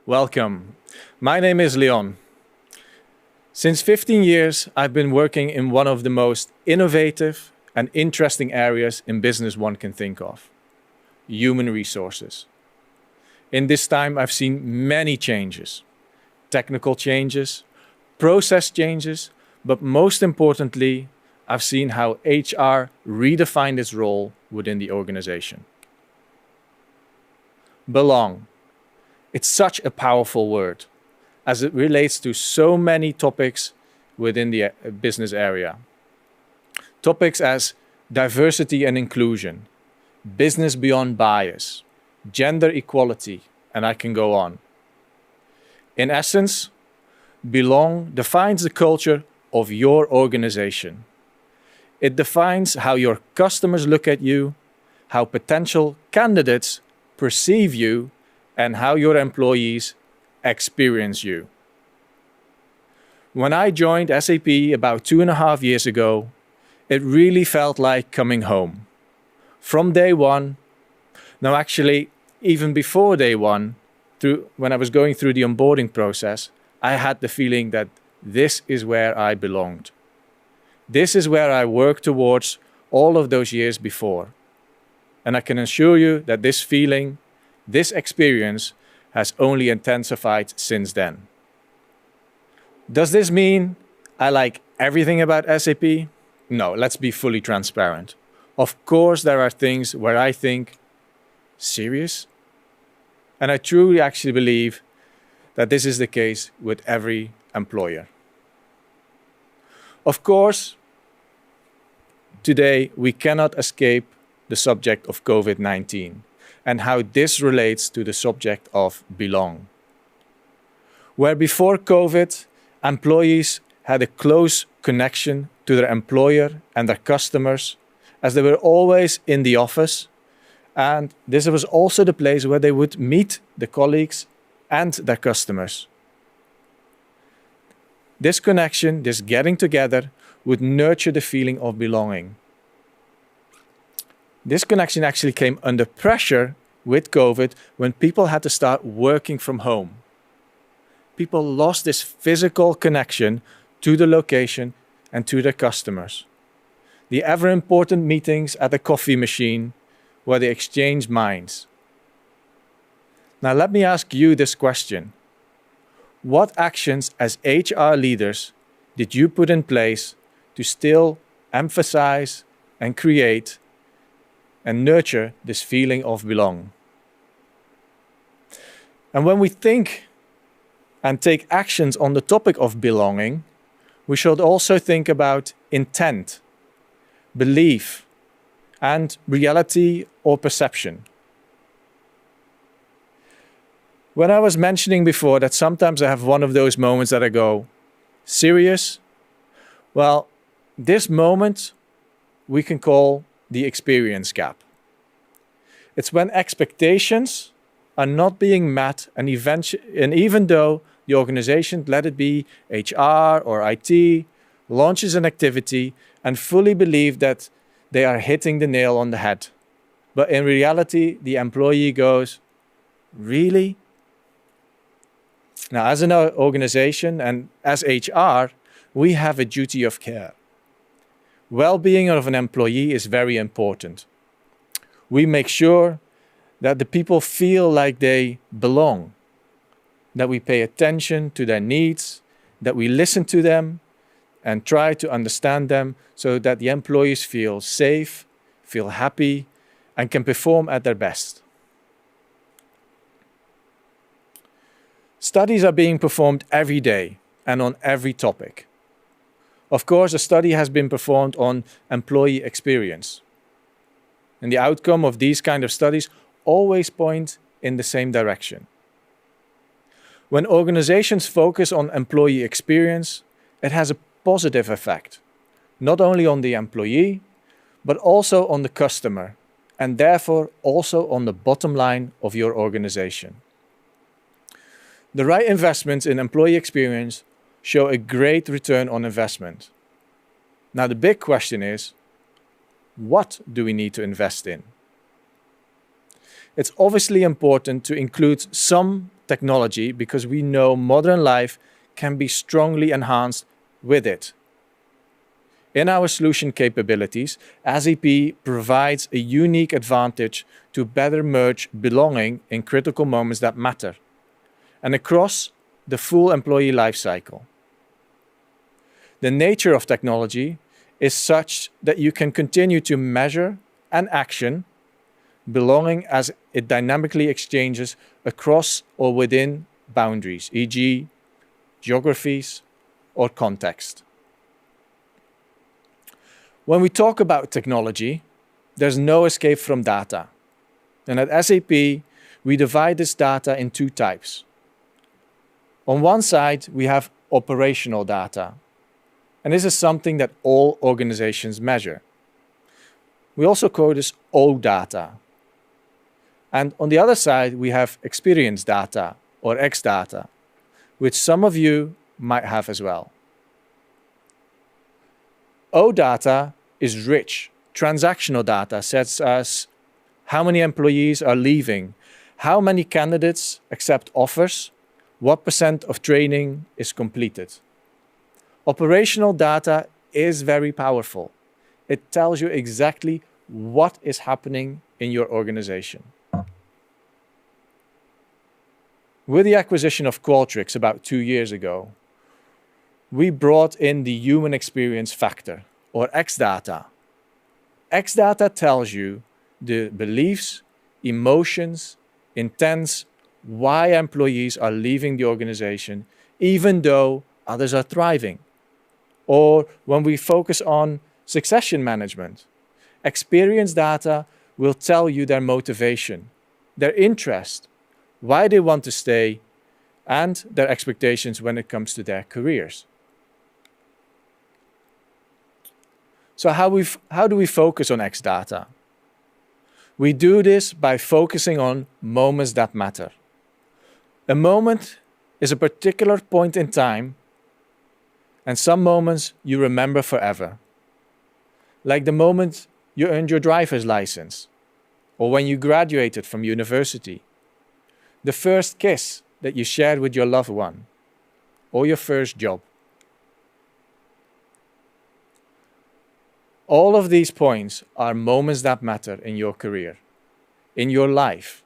Welcome. My name is Leon. Since 15 years, I've been working in one of the most innovative and interesting areas in business one can think of: human resources. In this time, I've seen many changes: technical changes, process changes, but most importantly, I've seen how HR redefined its role within the organization. Belong. It's such a powerful word, as it relates to so many topics within the business area. Topics as diversity and inclusion, business beyond bias, gender equality, and I can go on. In essence, belong defines the culture of your organization. It defines how your customers look at you, how potential candidates perceive you, and how your employees experience you. When I joined SAP about 2.5 years ago, it really felt like coming home. From day one, no, actually, even before day one, when I was going through the onboarding process, I had the feeling that this is where I belonged. This is where I worked towards all of those years before. And I can assure you that this feeling, this experience, has only intensified since then. Does this mean I like everything about SAP? No, let's be fully transparent. Of course, there are things where I think, serious? And I truly actually believe that this is the case with every employer. Of course, today we cannot escape the subject of COVID-19 and how this relates to the subject of belong. Where before COVID, employees had a close connection to their employer and their customers, as they were always in the office, and this was also the place where they would meet the colleagues and their customers. This connection, this getting together, would nurture the feeling of belonging. This connection actually came under pressure with COVID when people had to start working from home. People lost this physical connection to the location and to their customers. The ever important meetings at the coffee machine where they exchanged minds. Now let me ask you this question. What actions as HR leaders did you put in place to still emphasize and create and nurture this feeling of belong? And when we think and take actions on the topic of belonging, we should also think about intent, belief, and reality or perception. When I was mentioning before that sometimes I have one of those moments that I go, serious? Well, this moment we can call the experience gap. It's when expectations are not being met, and even though the organization, let it be HR or IT, launches an activity and fully believe that they are hitting the nail on the head. But in reality, the employee goes, really? Now, as an organization and as HR, we have a duty of care. Well-being of an employee is very important. We make sure that the people feel like they belong, that we pay attention to their needs, that we listen to them and try to understand them so that the employees feel safe, feel happy, and can perform at their best. Studies are being performed every day and on every topic. Of course, a study has been performed on employee experience. And the outcome of these kind of studies always point in the same direction. When organizations focus on employee experience, it has a positive effect, not only on the employee, but also on the customer, and therefore also on the bottom line of your organization. The right investments in employee experience show a great return on investment. Now the big question is, what do we need to invest in? It's obviously important to include some technology because we know modern life can be strongly enhanced with it. In our solution capabilities, SAP provides a unique advantage to better merge belonging in critical moments that matter, and across the full employee life cycle. The nature of technology is such that you can continue to measure and action belonging as it dynamically exchanges across or within boundaries, e.g., geographies or context. When we talk about technology, there's no escape from data. And at SAP, we divide this data in two types. On one side, we have operational data. And this is something that all organizations measure. We also call this O data. And on the other side, we have experience data or X data, which some of you might have as well. O data is rich, transactional data, such as how many employees are leaving, how many candidates accept offers, what % of training is completed. Operational data is very powerful. It tells you exactly what is happening in your organization. With the acquisition of Qualtrics about 2 years ago, we brought in the human experience factor, or X data. X data tells you the beliefs, emotions, intents, why employees are leaving the organization, even though others are thriving. Or when we focus on succession management, experience data will tell you their motivation, their interest, why they want to stay, and their expectations when it comes to their careers. So how do we focus on X data? We do this by focusing on moments that matter. A moment is a particular point in time, and some moments you remember forever. Like the moment you earned your driver's license, or when you graduated from university, the first kiss that you shared with your loved one, or your first job. All of these points are moments that matter in your career, in your life.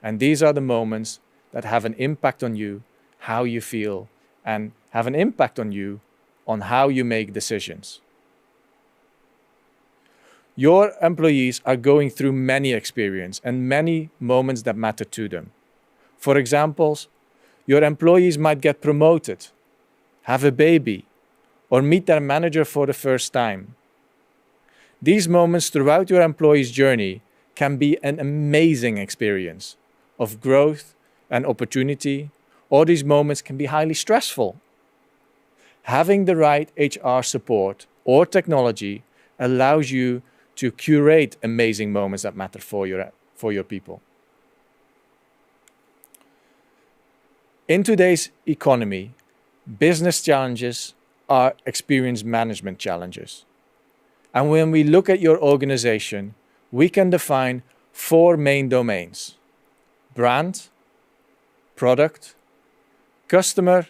And these are the moments that have an impact on you, how you feel, and have an impact on you on how you make decisions. Your employees are going through many experiences and many moments that matter to them. For example, your employees might get promoted, have a baby, or meet their manager for the first time. These moments throughout your employee's journey can be an amazing experience of growth and opportunity, or these moments can be highly stressful. Having the right HR support or technology allows you to curate amazing moments that matter for your people. In today's economy, business challenges are experience management challenges. And when we look at your organization, we can define 4 main domains: brand, product, customer,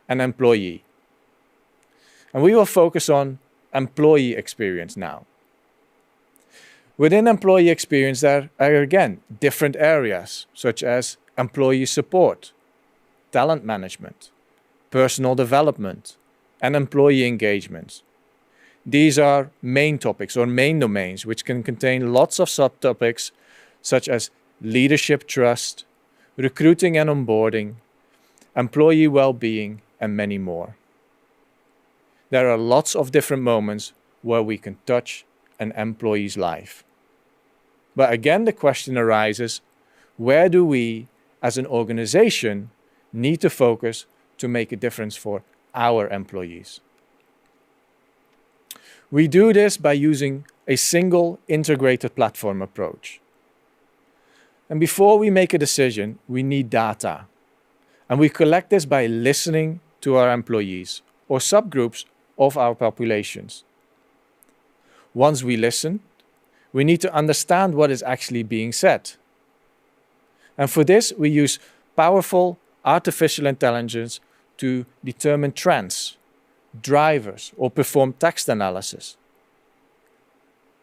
and employee. And we will focus on employee experience now. Within employee experience, there are again different areas, such as employee support, talent management, personal development, and employee engagement. These are main topics or main domains, which can contain lots of subtopics, such as leadership trust, recruiting and onboarding, employee well-being, and many more. There are lots of different moments where we can touch an employee's life. But again, the question arises, where do we, as an organization, need to focus to make a difference for our employees? We do this by using a single integrated platform approach. And before we make a decision, we need data. And we collect this by listening to our employees or subgroups of our populations. Once we listen, we need to understand what is actually being said. And for this, we use powerful artificial intelligence to determine trends, drivers, or perform text analysis.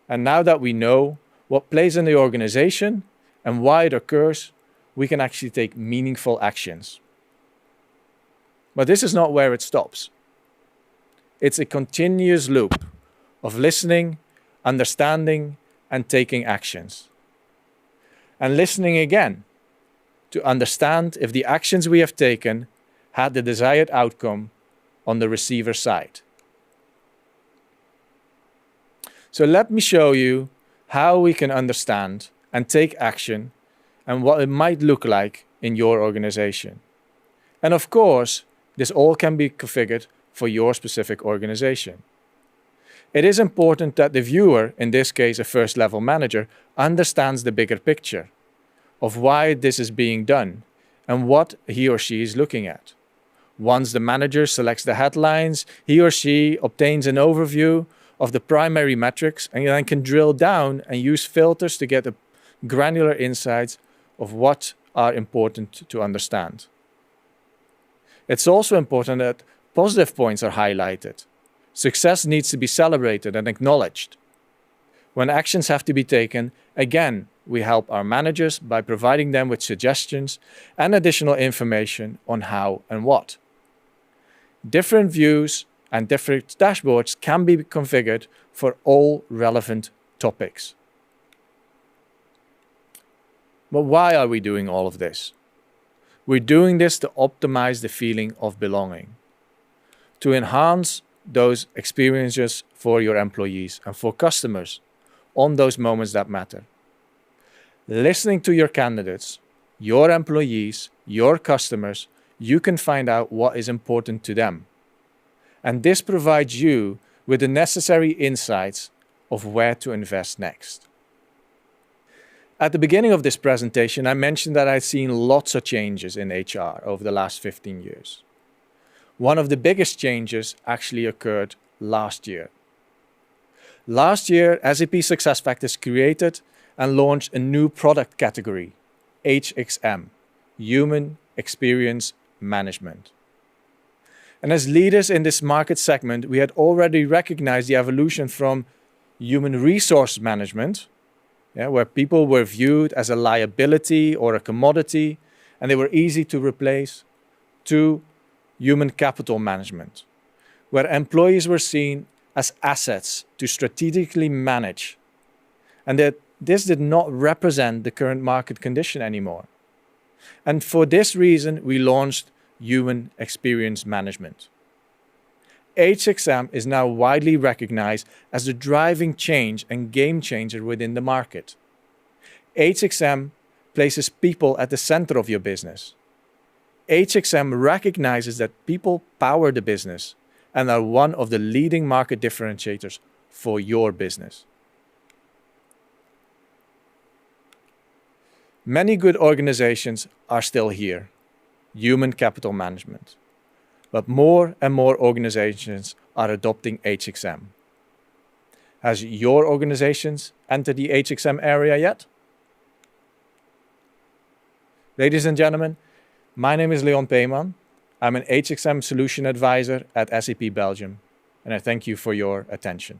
And now that we know what plays in the organization and why it occurs, we can actually take meaningful actions. But this is not where it stops. It's a continuous loop of listening, understanding, and taking actions. And listening again to understand if the actions we have taken had the desired outcome on the receiver side. So let me show you how we can understand and take action and what it might look like in your organization. And of course, this all can be configured for your specific organization. It is important that the viewer, in this case a first-level manager, understands the bigger picture of why this is being done and what he or she is looking at. Once the manager selects the headlines, he or she obtains an overview of the primary metrics and then can drill down and use filters to get a granular insights of what are important to understand. It's also important that positive points are highlighted. Success needs to be celebrated and acknowledged. When actions have to be taken, again, we help our managers by providing them with suggestions and additional information on how and what. Different views and different dashboards can be configured for all relevant topics. But why are we doing all of this? We're doing this to optimize the feeling of belonging, to enhance those experiences for your employees and for customers on those moments that matter. Listening to your candidates, your employees, your customers, you can find out what is important to them. And this provides you with the necessary insights of where to invest next. At the beginning of this presentation, I mentioned that I've seen lots of changes in HR over the last 15 years. One of the biggest changes actually occurred last year. Last year, SAP SuccessFactors created and launched a new product category, HXM, Human Experience Management. And as leaders in this market segment, we had already recognized the evolution from human resource management, where people were viewed as a liability or a commodity, and they were easy to replace, to human capital management, where employees were seen as assets to strategically manage, and that this did not represent the current market condition anymore. And for this reason, we launched Human Experience Management. HXM is now widely recognized as the driving change and game changer within the market. HXM places people at the center of your business. HXM recognizes that people power the business and are one of the leading market differentiators for your business. Many good organizations are still here, human capital management. But more and more organizations are adopting HXM. Has your organizations entered the HXM area yet? Ladies and gentlemen, my name is Leon Peeman. I'm an HXM solution advisor at SAP Belgium, and I thank you for your attention.